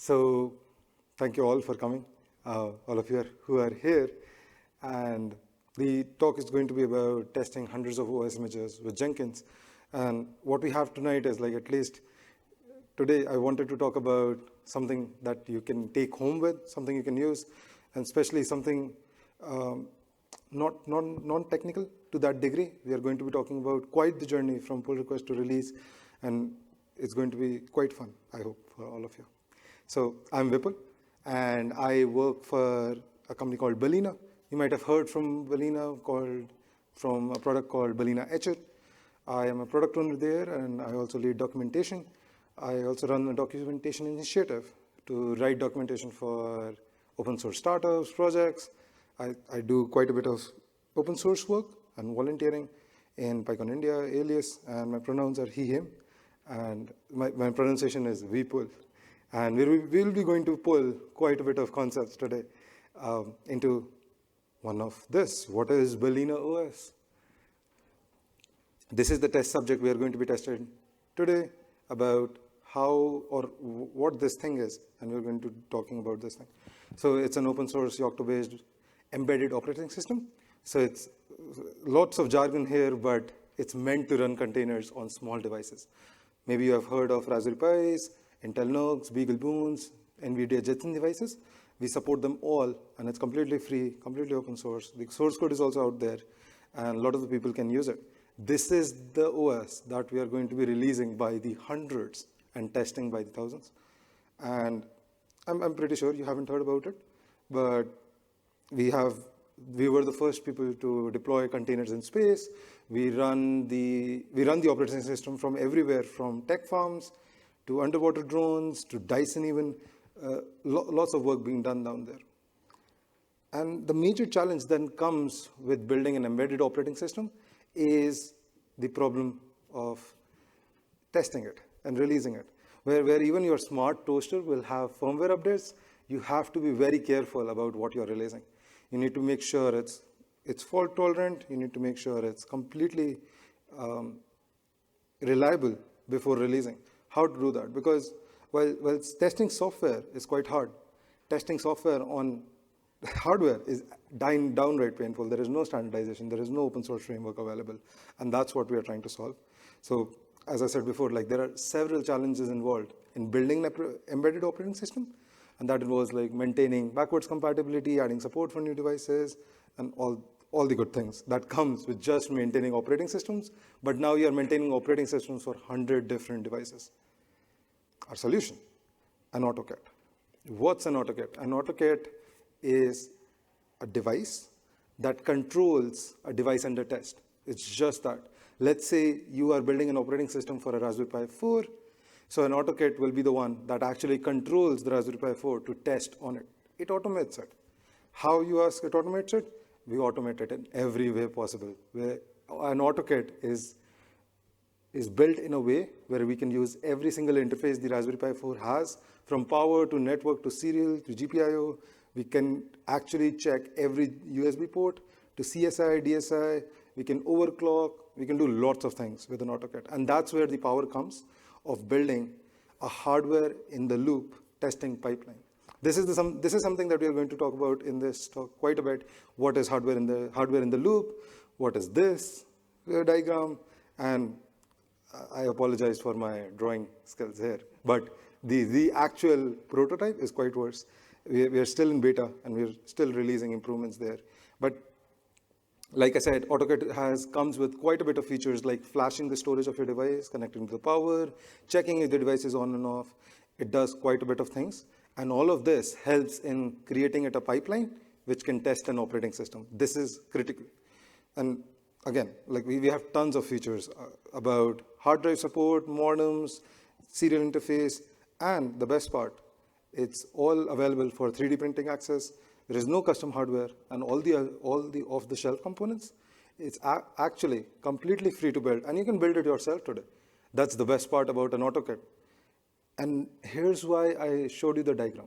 So thank you all for coming, all of you who are here. And the talk is going to be about testing hundreds of OS images with Jenkins. And what we have tonight is like, at least today, I wanted to talk about something that you can take home with, something you can use, and especially something not non-technical to that degree. We are going to be talking about quite the journey from pull request to release, and it's going to be quite fun, I hope, for all of you. So I'm Vipul, and I work for a company called Balena. You might have heard from Balena, from a product called BalenaOS. I am a product owner there, and I also lead documentation. I also run a documentation initiative to write documentation for open source startups, projects. I do quite a bit of open source work and volunteering in PyCon India, Alias, and my pronouns are he, him. And my pronunciation is Vipul. And we'll be going to pull quite a bit of concepts today into one of this. What is BalenaOS? This is the test subject we are going to be tested today about how or what this thing is, and we're going to be talking about this thing. So it's an open source Yocto-based embedded operating system. So it's lots of jargon here, but it's meant to run containers on small devices. Maybe you have heard of Raspberry Pis, Intel NUCs, BeagleBoons, NVIDIA Jetson devices. We support them all, and it's completely free, completely open source. The source code is also out there, and a lot of the people can use it. This is the OS that we are going to be releasing by the hundreds and testing by the thousands. And I'm pretty sure you haven't heard about it, but we were the first people to deploy containers in space. We run the operating system from everywhere, from tech farms to underwater drones to Dyson even. Lots of work being done down there. And the major challenge then comes with building an embedded operating system is the problem of testing it and releasing it. Where even your smart toaster will have firmware updates, you have to be very careful about what you're releasing. You need to make sure it's fault tolerant. You need to make sure it's completely reliable before releasing. How to do that? Because while testing software is quite hard, testing software on hardware is downright painful. There is no standardization. There is no open source framework available. And that's what we are trying to solve. So as I said before, like there are several challenges involved in building an embedded operating system. And that involves like maintaining backwards compatibility, adding support for new devices, and all the good things that comes with just maintaining operating systems. But now you're maintaining operating systems for 100 different devices. Our solution, an Autokit. What's an Autokit? An Autokit is a device that controls a device under test. It's just that. Let's say you are building an operating system for a Raspberry Pi 4. So an Autokit will be the one that actually controls the Raspberry Pi 4 to test on it. It automates it. How you ask it automates it? We automate it in every way possible. Where an Autokit is built in a way where we can use every single interface the Raspberry Pi 4 has, from power to network to serial to GPIO. We can actually check every USB port to CSI, DSI. We can overclock. We can do lots of things with an Autokit. And that's where the power comes of building a hardware in the loop testing pipeline. This is something that we are going to talk about in this talk quite a bit. What is hardware in the loop? What is this diagram? And I apologize for my drawing skills here, but the actual prototype is quite worse. We are still in beta, and we're still releasing improvements there. But like I said, Autokit comes with quite a bit of features like flashing the storage of your device, connecting to the power, checking if the device is on and off. It does quite a bit of things. And all of this helps in creating a pipeline which can test an operating system. This is critical. And again, like we have tons of features about hard drive support, modems, serial interface, and the best part, it's all available for 3D printing access. There is no custom hardware, and all the off-the-shelf components, it's actually completely free to build, and you can build it yourself today. That's the best part about an Autokit. And here's why I showed you the diagram.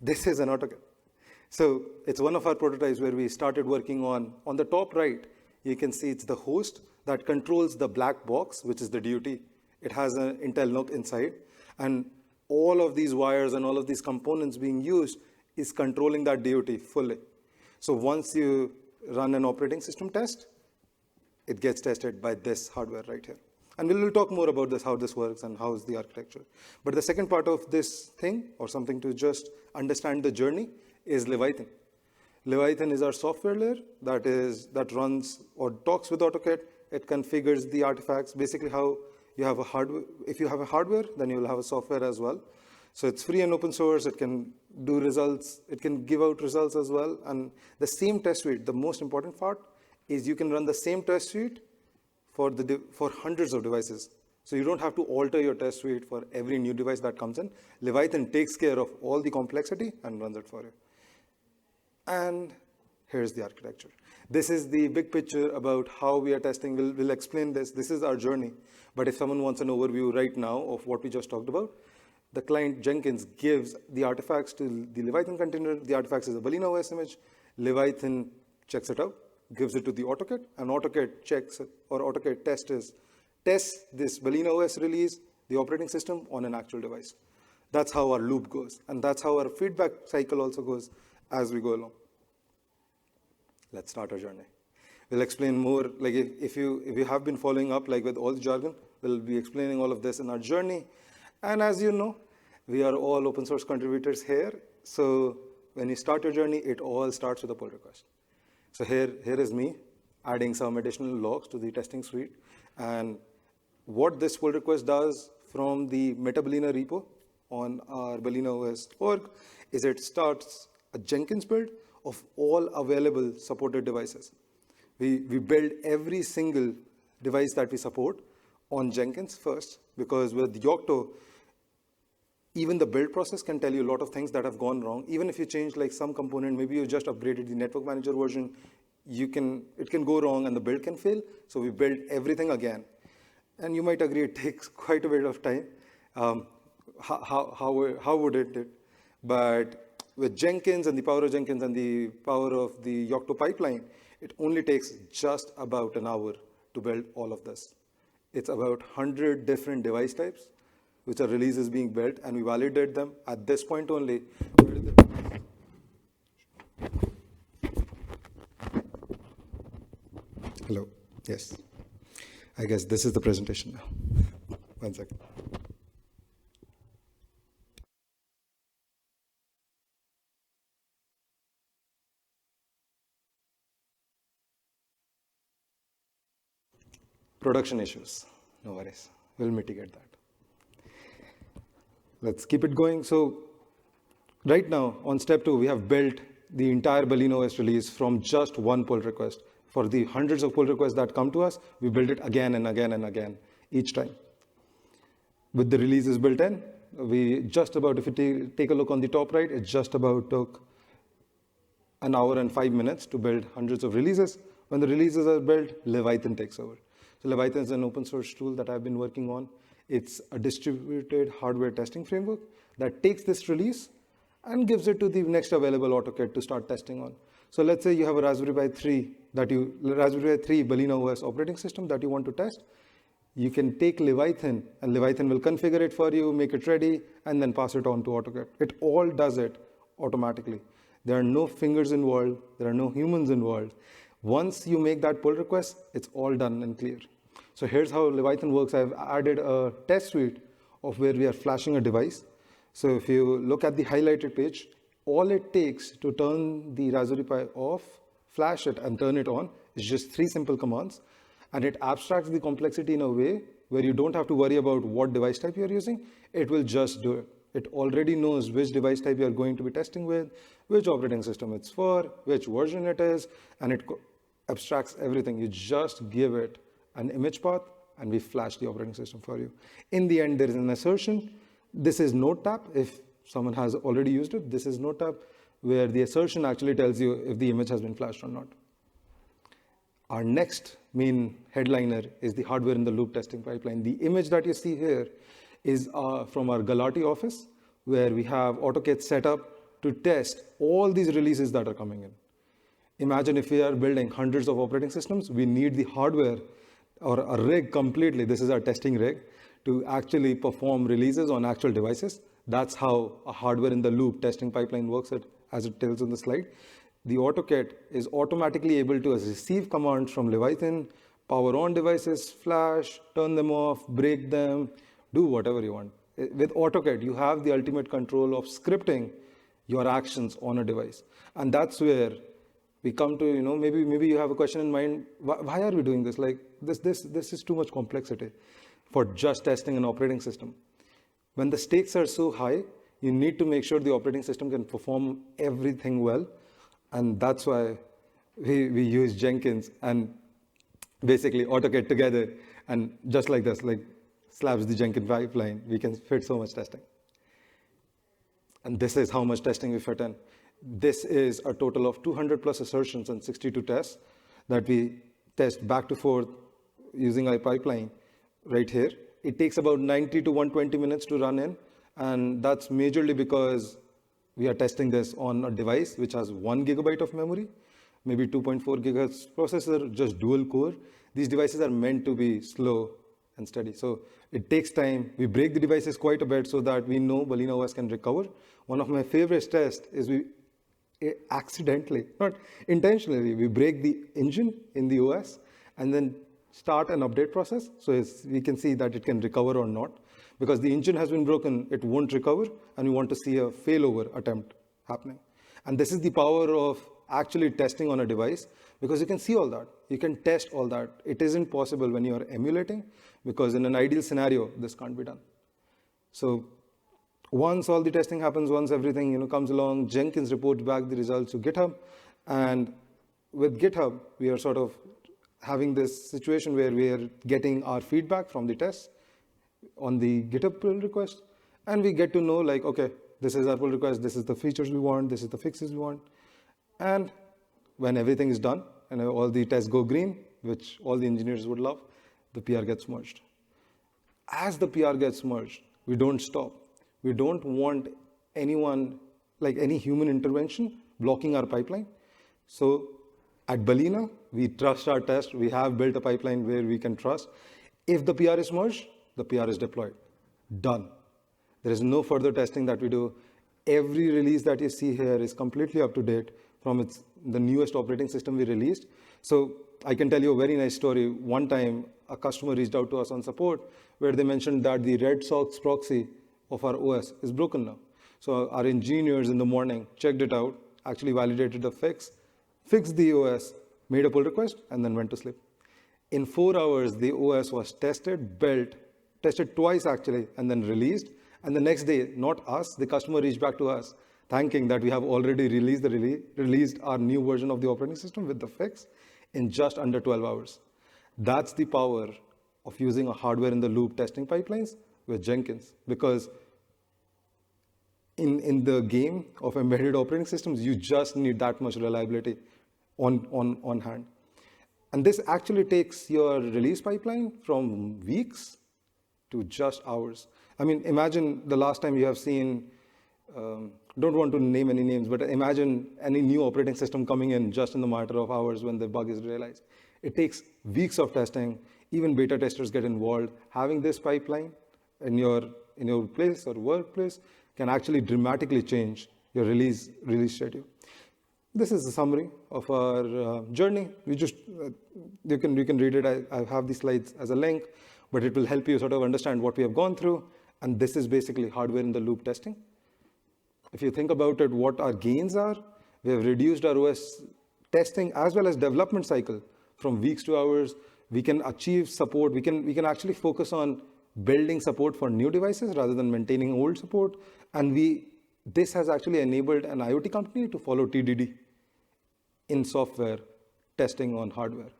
This is an Autokit. So it's one of our prototypes where we started working on the top right, you can see it's the host that controls the black box, which is the DUT. It has an Intel NUC inside, and all of these wires and all of these components being used is controlling that DOT fully. So once you run an operating system test, it gets tested by this hardware right here. And we'll talk more about this, how this works and how is the architecture. But the second part of this thing, or something to just understand the journey, is Leviathan. Leviathan is our software layer that runs or talks with Autokit. It configures the artifacts. Basically how you have a hardware, if you have a hardware, then you will have a software as well. So it's free and open source. It can do results. It can give out results as well. And the same test suite, the most important part, is you can run the same test suite for hundreds of devices. So you don't have to alter your test suite for every new device that comes in. Leviathan takes care of all the complexity and runs it for you. And here's the architecture. This is the big picture about how we are testing. We'll explain this. This is our journey. But if someone wants an overview right now of what we just talked about, the client Jenkins gives the artifacts to the Leviathan container. The artifacts is a BalenaOS image. Leviathan checks it out, gives it to the Autokit, and Autokit checks it, or Autokit tests this BalenaOS release, the operating system, on an actual device. That's how our loop goes, and that's how our feedback cycle also goes as we go along. Let's start our journey. We'll explain more, like if you have been following up, like with all the jargon, we'll be explaining all of this in our journey. And as you know, we are all open source contributors here. So when you start your journey, it all starts with a pull request. So here is me adding some additional logs to the testing suite. And what this pull request does from the meta-Balena repo on our BalenaOS org is it starts a Jenkins build of all available supported devices. We build every single device that we support on Jenkins first, because with Yocto, even the build process can tell you a lot of things that have gone wrong. Even if you change like some component, maybe you just upgraded the network manager version, it can go wrong and the build can fail. So we build everything again. And you might agree it takes quite a bit of time. How would it? But with Jenkins and the power of Jenkins and the power of the Yocto pipeline, it only takes just about an hour to build all of this. It's about 100 different device types, which are releases being built, and we validate them at this point only. Hello, yes. I guess this is the presentation now. 1 second. Production issues, no worries. We'll mitigate that. Let's keep it going. So right now, on step 2, we have built the entire BalenaOS release from just one pull request. For the hundreds of pull requests that come to us, we build it again and again and again, each time. With the releases built in, we just about, if you take a look on the top right, it just about took an hour and 5 minutes to build hundreds of releases. When the releases are built, Leviathan takes over. So Leviathan is an open source tool that I've been working on. It's a distributed hardware testing framework that takes this release and gives it to the next available Autokit to start testing on. So let's say you have a Raspberry Pi 3 BalenaOS operating system that you want to test. You can take Leviathan, and Leviathan will configure it for you, make it ready, and then pass it on to Autokit. It all does it automatically. There are no fingers involved. There are no humans involved. Once you make that pull request, it's all done and clear. So here's how Leviathan works. I've added a test suite of where we are flashing a device. So if you look at the highlighted page, all it takes to turn the Raspberry Pi off, flash it, and turn it on is just 3 simple commands. And it abstracts the complexity in a way where you don't have to worry about what device type you're using. It will just do it. It already knows which device type you're going to be testing with, which operating system it's for, which version it is, and it abstracts everything. You just give it an image path, and we flash the operating system for you. In the end, there is an assertion. This is node tap. If someone has already used it, this is node tap, where the assertion actually tells you if the image has been flashed or not. Our next main headliner is the hardware in the loop testing pipeline. The image that you see here is from our Galati office, where we have Autokit set up to test all these releases that are coming in. Imagine if we are building hundreds of operating systems, we need the hardware or a rig completely, this is our testing rig, to actually perform releases on actual devices. That's how a hardware in the loop testing pipeline works, as it tells on the slide. The Autokit is automatically able to receive commands from Leviathan, power on devices, flash, turn them off, break them, do whatever you want. With Autokit, you have the ultimate control of scripting your actions on a device. And that's where we come to, maybe you have a question in mind, why are we doing this? Like, this is too much complexity for just testing an operating system. When the stakes are so high, you need to make sure the operating system can perform everything well. And that's why we use Jenkins and basically Autokit together. And just like this, like slaps the Jenkins pipeline, we can fit so much testing. And this is how much testing we fit in. This is a total of 200 plus assertions and 62 tests that we test back to forth using our pipeline right here. It takes about 90 to 120 minutes to run in. And that's majorly because we are testing this on a device which has 1 gigabyte of memory, maybe 2.4 gigahertz processor, just dual core. These devices are meant to be slow and steady. So it takes time. We break the devices quite a bit so that we know BalenaOS can recover. One of my favorite tests is we accidentally, not intentionally, we break the engine in the OS and then start an update process. So we can see that it can recover or not. Because the engine has been broken, it won't recover, and we want to see a failover attempt happening. And this is the power of actually testing on a device, because you can see all that. You can test all that. It isn't possible when you are emulating, because in an ideal scenario, this can't be done. So once all the testing happens, once everything comes along, Jenkins reports back the results to GitHub. And with GitHub, we are sort of having this situation where we are getting our feedback from the tests on the GitHub pull request, and we get to know, like, okay, this is our pull request, this is the features we want, this is the fixes we want. And when everything is done and all the tests go green, which all the engineers would love, the PR gets merged. As the PR gets merged, we don't stop. We don't want anyone, like any human intervention, blocking our pipeline. So at Balena, we trust our test. We have built a pipeline where we can trust. If the PR is merged, the PR is deployed. Done. There is no further testing that we do. Every release that you see here is completely up to date from the newest operating system we released. So I can tell you a very nice story. One time, a customer reached out to us on support where they mentioned that the Red Sox proxy of our OS is broken now. So our engineers in the morning checked it out, actually validated the fix, fixed the OS, made a pull request, and then went to sleep. In 4 hours, the OS was tested, built, tested twice actually, and then released. And the next day, not us, the customer reached back to us, thanking that we have already released our new version of the operating system with the fix in just under 12 hours. That's the power of using a hardware in the loop testing pipelines with Jenkins, because in the game of embedded operating systems, you just need that much reliability on hand. And this actually takes your release pipeline from weeks to just hours. I mean, imagine the last time you have seen, don't want to name any names, but imagine any new operating system coming in just in the matter of hours when the bug is realized. It takes weeks of testing. Even beta testers get involved. Having this pipeline in your place or workplace can actually dramatically change your release schedule. This is a summary of our journey. You can read it. I have the slides as a link, but it will help you sort of understand what we have gone through. And this is basically hardware in the loop testing. If you think about it, what our gains are, we have reduced our OS testing as well as development cycle from weeks to hours. We can achieve support. We can actually focus on building support for new devices rather than maintaining old support. And this has actually enabled an IoT company to follow TDD in software testing on hardware.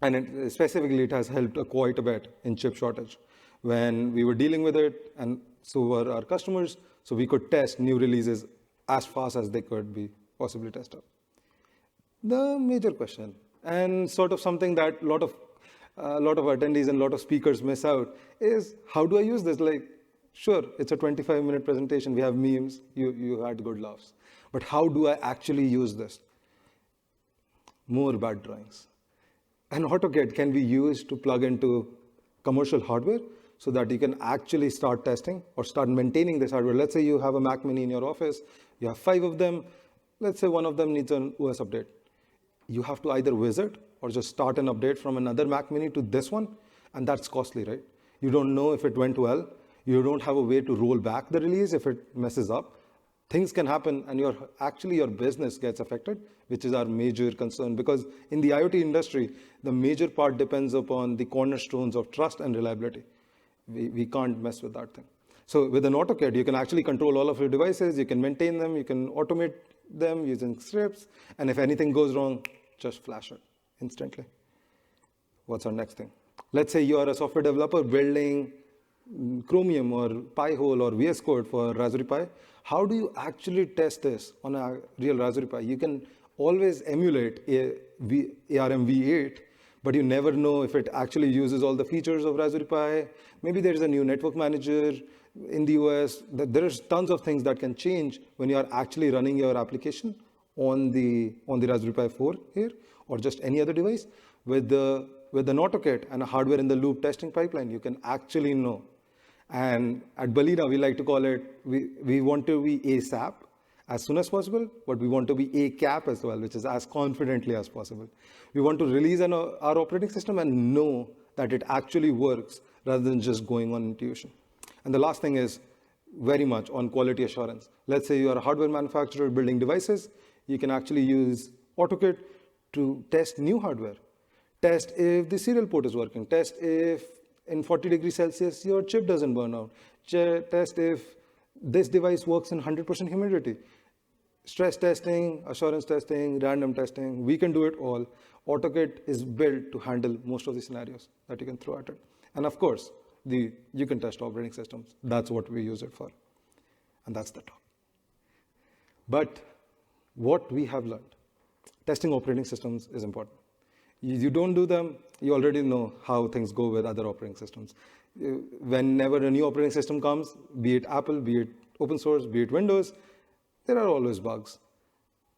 And specifically, it has helped quite a bit in chip shortage. When we were dealing with it, and so were our customers, so we could test new releases as fast as they could be possibly tested. The major question, and sort of something that a lot of attendees and a lot of speakers miss out, is how do I use this? Like, sure, it's a 25-minute presentation. We have memes. You had good laughs. But how do I actually use this? More bad drawings. An Autokit can be used to plug into commercial hardware. so that you can actually start testing or start maintaining this hardware. Let's say you have a Mac Mini in your office, you have 5 of them. Let's say one of them needs an OS update. You have to either visit or just start an update from another Mac Mini to this one, and that's costly, right? You don't know if it went well. You don't have a way to roll back the release if it messes up. Things can happen, and your business gets affected, which is our major concern, because in the IoT industry, the major part depends upon the cornerstones of trust and reliability. We can't mess with that thing. So with an Autokit, you can actually control all of your devices, you can maintain them, you can automate them using scripts, and if anything goes wrong, just flash it instantly. What's our next thing? Let's say you are a software developer building Chromium or Pi-hole or VS Code for Raspberry Pi. How do you actually test this on a real Raspberry Pi? You can always emulate ARM v8, but you never know if it actually uses all the features of Raspberry Pi. Maybe there is a new network manager in the OS. There's tons of things that can change when you are actually running your application on the Raspberry Pi 4 here, or just any other device. With an Autokit and a hardware in the loop testing pipeline, you can actually know. And at Balena, we like to call it, we want to be ASAP as soon as possible, but we want to be ACAP as well, which is as confidently as possible. We want to release our operating system and know that it actually works rather than just going on intuition. And the last thing is very much on quality assurance. Let's say you are a hardware manufacturer building devices. You can actually use Autokit to test new hardware. Test if the serial port is working. Test if in 40 degrees Celsius your chip doesn't burn out. Test if this device works in 100% humidity. Stress testing, assurance testing, random testing, we can do it all. Autokit is built to handle most of the scenarios that you can throw at it. And of course, you can test operating systems. That's what we use it for. And that's the talk. But what we have learned, testing operating systems is important. You don't do them, you already know how things go with other operating systems. Whenever a new operating system comes, be it Apple, be it open source, be it Windows, there are always bugs.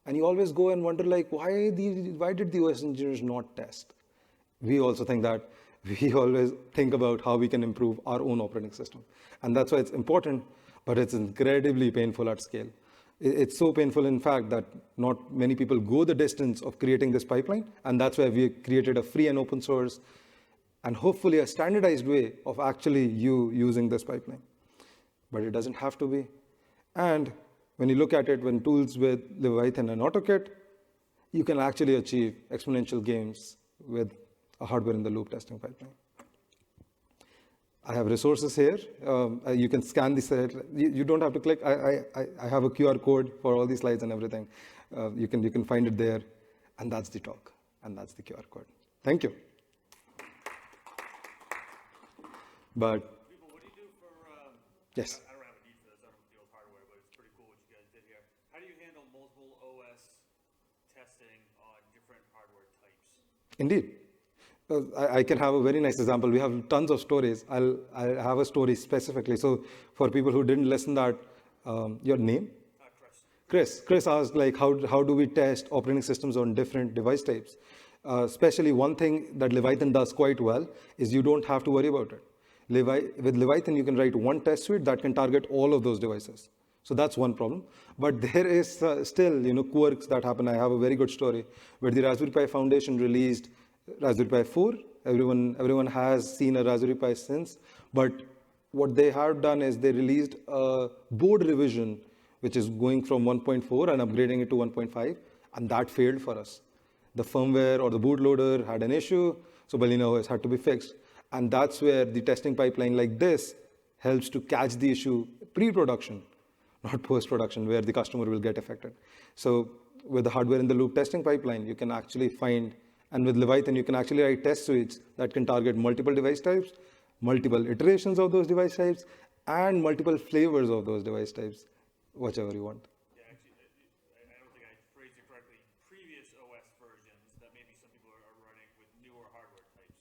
And you always go and wonder, like, why did the OS engineers not test? We also think that. We always think about how we can improve our own operating system. And that's why it's important, but it's incredibly painful at scale. It's so painful, in fact, that not many people go the distance of creating this pipeline. And that's why we created a free and open source and hopefully a standardized way of actually using this pipeline. But it doesn't have to be. And when you look at it, when tools with Leviathan and Autokit, you can actually achieve exponential gains with a hardware in the loop testing pipeline. I have resources here. You can scan the site. You don't have to click. I have a QR code for all these slides and everything. You can find it there. And that's the talk. And that's the QR code. Thank you. But Vipul, what do you do for, yes. I don't have a need for this, I don't deal with hardware, but it's pretty cool what you guys did here. How do you handle multiple OS testing on different hardware types? Indeed. I can have a very nice example. We have tons of stories. I'll have a story specifically. So for people who didn't listen that, your name? Chris. Chris asked, like, how do we test operating systems on different device types? Especially one thing that Leviathan does quite well is you don't have to worry about it. With Leviathan, you can write one test suite that can target all of those devices. So that's one problem. But there is still, quirks that happen. I have a very good story where the Raspberry Pi Foundation released Raspberry Pi 4. Everyone has seen a Raspberry Pi since. But what they have done is they released a board revision, which is going from 1.4 and upgrading it to 1.5. And that failed for us. The firmware or the bootloader had an issue, so BalenaOS had to be fixed. And that's where the testing pipeline like this helps to catch the issue pre-production, not post-production, where the customer will get affected. So with the hardware in the loop testing pipeline, you can actually find, and with Leviathan, you can actually write test suites that can target multiple device types, multiple iterations of those device types, and multiple flavors of those device types, whichever you want. Yeah, actually, I don't think I phrased it correctly. Previous OS versions that maybe some people are running with newer hardware types.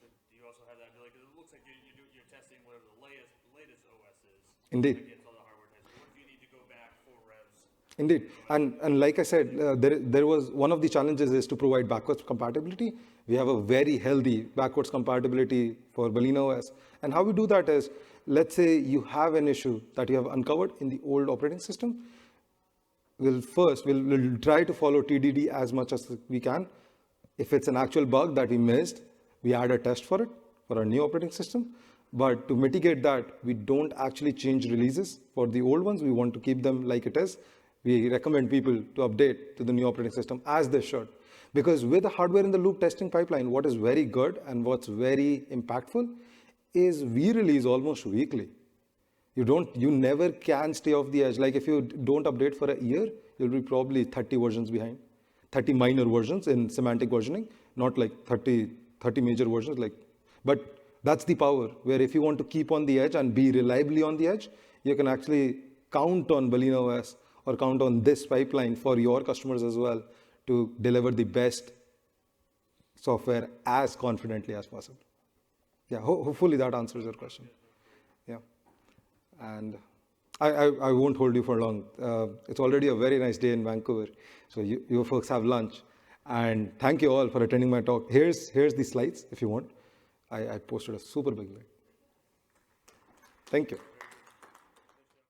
But do you also have that ability? Because it looks like you're testing whatever the latest OS is. Indeed. Against all the hardware types. What if you need to go back 4 revs Indeed, and like I said, there was one of the challenges is to provide backwards compatibility. We have a very healthy backwards compatibility for BalenaOS, and how we do that is, let's say you have an issue that you have uncovered in the old operating system. We'll try to follow TDD as much as we can. If it's an actual bug that we missed, we add a test for it for our new operating system. But to mitigate that, we don't actually change releases for the old ones. We want to keep them like it is. We recommend people to update to the new operating system as they should. Because with the hardware in the loop testing pipeline, what is very good and what's very impactful is we release almost weekly. You never can stay off the edge. Like if you don't update for a year, you'll be probably 30 versions behind, 30 minor versions in semantic versioning, not like 30 major versions. But that's the power, where if you want to keep on the edge and be reliably on the edge, you can actually count on BalenaOS or count on this pipeline for your customers as well to deliver the best software as confidently as possible. Yeah, hopefully that answers your question. Yeah, and I won't hold you for long. It's already a very nice day in Vancouver, so you folks have lunch. And thank you all for attending my talk. Here's the slides if you want. I posted a super big link. Thank you.